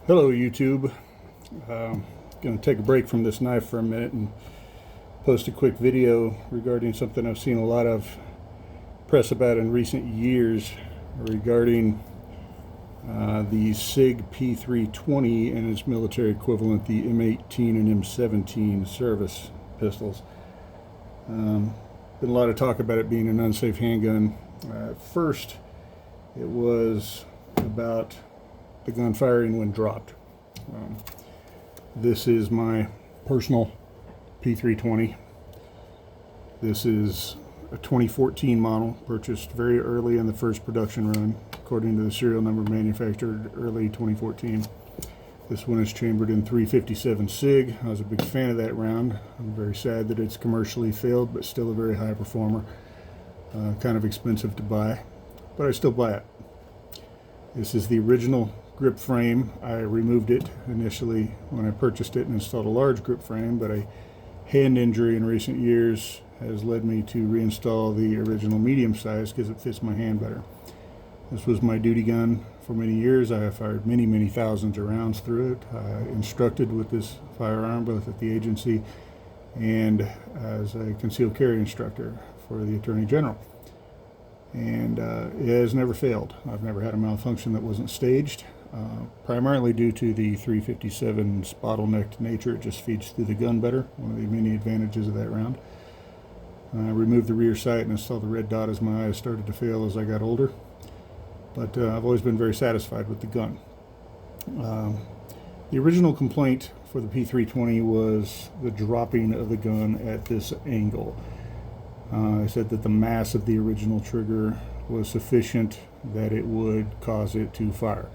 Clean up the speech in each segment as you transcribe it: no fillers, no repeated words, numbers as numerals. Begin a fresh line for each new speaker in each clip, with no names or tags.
Hello YouTube. Going to take a break from this knife for a minute and post a quick video regarding something I've seen a lot of press about in recent years regarding the Sig P320 and its military equivalent, the M18 and M17 service pistols. Been a lot of talk about it being an unsafe handgun. At first it was about the gun firing when dropped. This is my personal P320. This is a 2014 model, purchased very early in the first production run, according to the serial number manufactured early 2014. This one is chambered in 357 Sig. I was a big fan of that round. I'm very sad that it's commercially failed, but still a very high performer. Kind of expensive to buy, but I still buy it. This is the original grip frame. I removed it initially when I purchased it and installed a large grip frame, but a hand injury in recent years has led me to reinstall the original medium size because it fits my hand better. This was my duty gun for many years. I have fired many thousands of rounds through it. I instructed with this firearm both at the agency and as a concealed carry instructor for the Attorney General. And it has never failed. I've never had a malfunction that wasn't staged, primarily due to the 357's bottlenecked nature. It just feeds through the gun better, one of the many advantages of that round. I removed the rear sight and I saw the red dot as my eyes started to fail as I got older. But I've always been very satisfied with the gun. The original complaint for the P320 was the dropping of the gun at this angle. I said that the mass of the original trigger was sufficient that it would cause it to fire.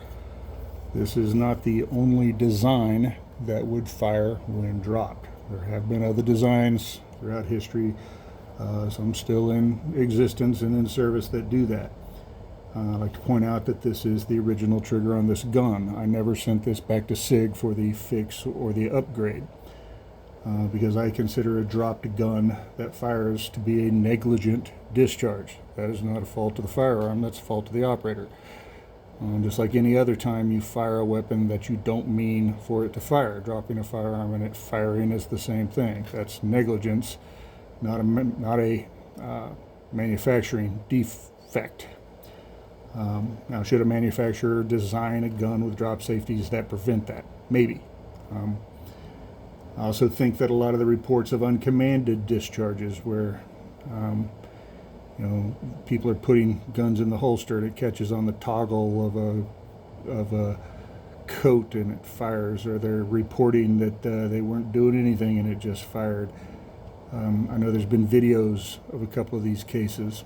This is not the only design that would fire when dropped. There have been other designs throughout history, some still in existence and in service, that do that. I'd like to point out that this is the original trigger on this gun. I never sent this back to Sig for the fix or the upgrade. Because I consider a dropped gun that fires to be a negligent discharge. That is not a fault of the firearm, that's a fault of the operator. Just like any other time you fire a weapon that you don't mean for it to fire. Dropping a firearm and it firing is the same thing. That's negligence, not a manufacturing defect. Now, should a manufacturer design a gun with drop safeties that prevent that? Maybe. I also think that a lot of the reports of uncommanded discharges where people are putting guns in the holster and it catches on the toggle of a coat and it fires, or they're reporting that they weren't doing anything and it just fired. I know there's been videos of a couple of these cases,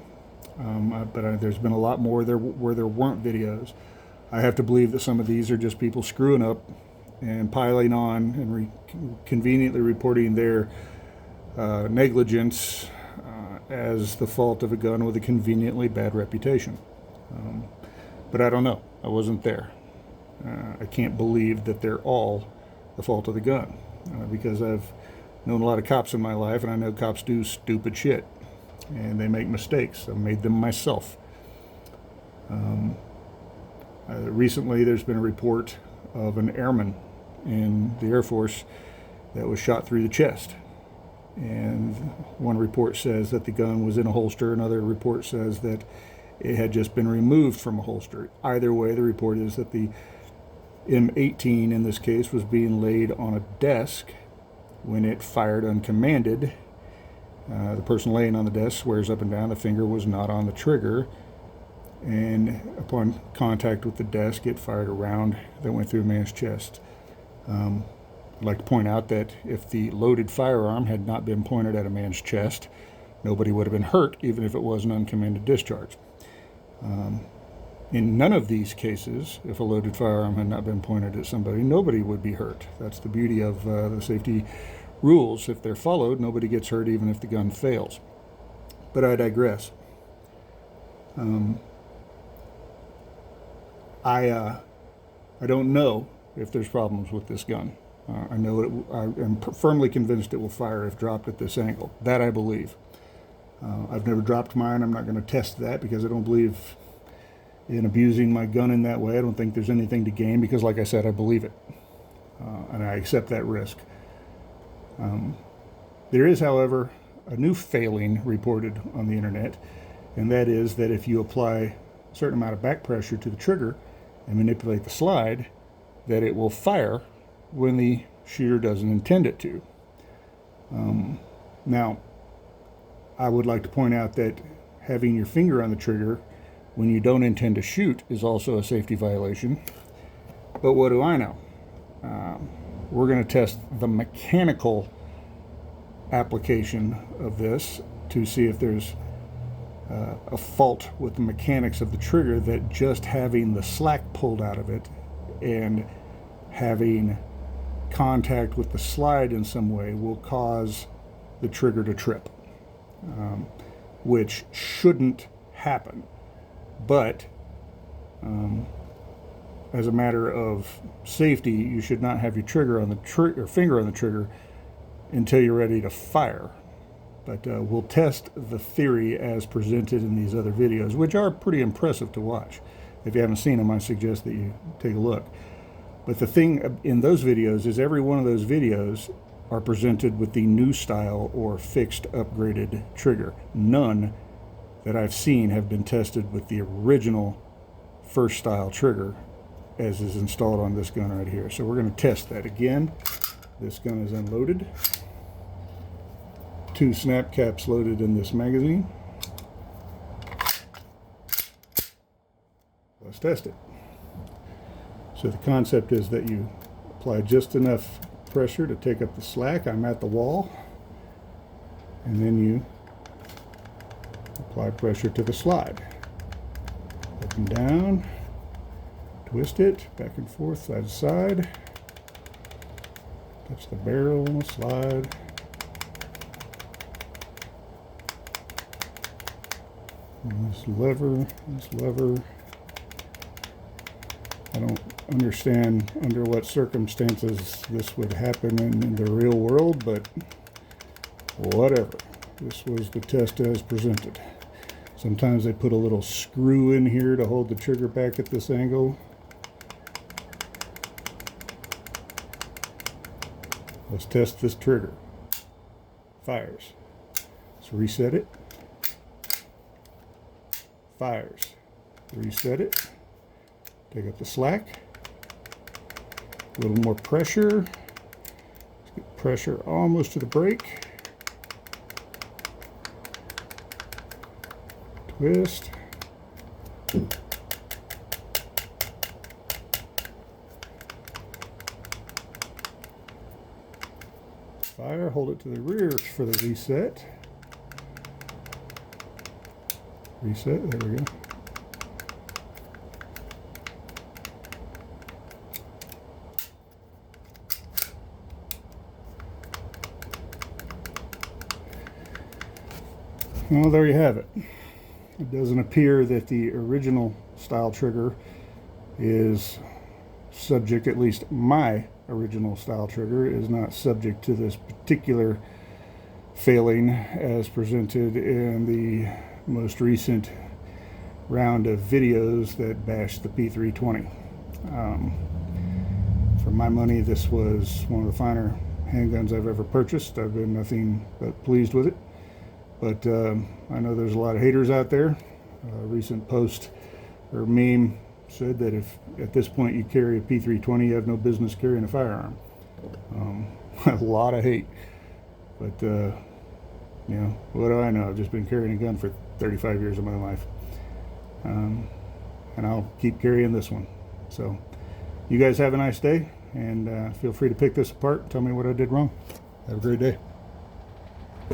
but there's been a lot more where there weren't videos. I have to believe that some of these are just people screwing up and piling on and conveniently reporting their negligence as the fault of a gun with a conveniently bad reputation. But I don't know. I wasn't there. I can't believe that they're all the fault of the gun, because I've known a lot of cops in my life, and I know cops do stupid shit, and they make mistakes. I've made them myself. Recently, there's been a report of an airman in the Air Force that was shot through the chest. And one report says that the gun was in a holster, another report says that it had just been removed from a holster. Either way, the report is that the M18 in this case was being laid on a desk when it fired uncommanded. The person laying on the desk swears up and down the finger was not on the trigger, and upon contact with the desk it fired a round that went through a man's chest. I'd like to point out that if the loaded firearm had not been pointed at a man's chest, nobody would have been hurt, even if it was an uncommanded discharge. In none of these cases, if a loaded firearm had not been pointed at somebody, nobody would be hurt. That's the beauty of the safety rules. If they're followed, nobody gets hurt even if the gun fails. But I digress. I don't know if there's problems with this gun. I know I am firmly convinced it will fire if dropped at this angle. That I believe. I've never dropped mine. I'm not going to test that because I don't believe in abusing my gun in that way. I don't think there's anything to gain because, like I said, I believe it. And I accept that risk. There is, however, a new failing reported on the internet, and that is that if you apply a certain amount of back pressure to the trigger and manipulate the slide, that it will fire when the shooter doesn't intend it to. Now, I would like to point out that having your finger on the trigger when you don't intend to shoot is also a safety violation. But what do I know? We're going to test the mechanical application of this to see if there's a fault with the mechanics of the trigger, that just having the slack pulled out of it and having contact with the slide in some way will cause the trigger to trip, which shouldn't happen. But as a matter of safety, you should not have your trigger on the trigger, finger on the trigger, until you're ready to fire. But we'll test the theory as presented in these other videos, which are pretty impressive to watch. If you haven't seen them, I suggest that you take a look. But the thing in those videos is every one of those videos are presented with the new style or fixed upgraded trigger. None that I've seen have been tested with the original first style trigger as is installed on this gun right here. So we're going to test that again. This gun is unloaded. 2 snap caps loaded in this magazine. Let's test it. So the concept is that you apply just enough pressure to take up the slack. I'm at the wall. And then you apply pressure to the slide. Up and down. Twist it back and forth, side to side. Touch the barrel on the slide. And this lever. I don't understand under what circumstances this would happen in the real world, but whatever. This was the test as presented. Sometimes they put a little screw in here to hold the trigger back at this angle. Let's test this trigger. Fires. Let's reset it. Fires. Reset it. Take up the slack. A little more pressure. Let's get pressure almost to the brake. Twist. Fire, hold it to the rear for the reset. Reset, there we go. Well, there you have it. It doesn't appear that the original style trigger is subject, at least my original style trigger is not subject to this particular failing as presented in the most recent round of videos that bashed the P320. For my money, this was one of the finer handguns I've ever purchased. I've been nothing but pleased with it. But I know there's a lot of haters out there. A recent post or meme said that if at this point you carry a P320, you have no business carrying a firearm. A lot of hate. But, you know, what do I know? I've just been carrying a gun for 35 years of my life. And I'll keep carrying this one. So, you guys have a nice day, and feel free to pick this apart. Tell me what I did wrong. Have a great day.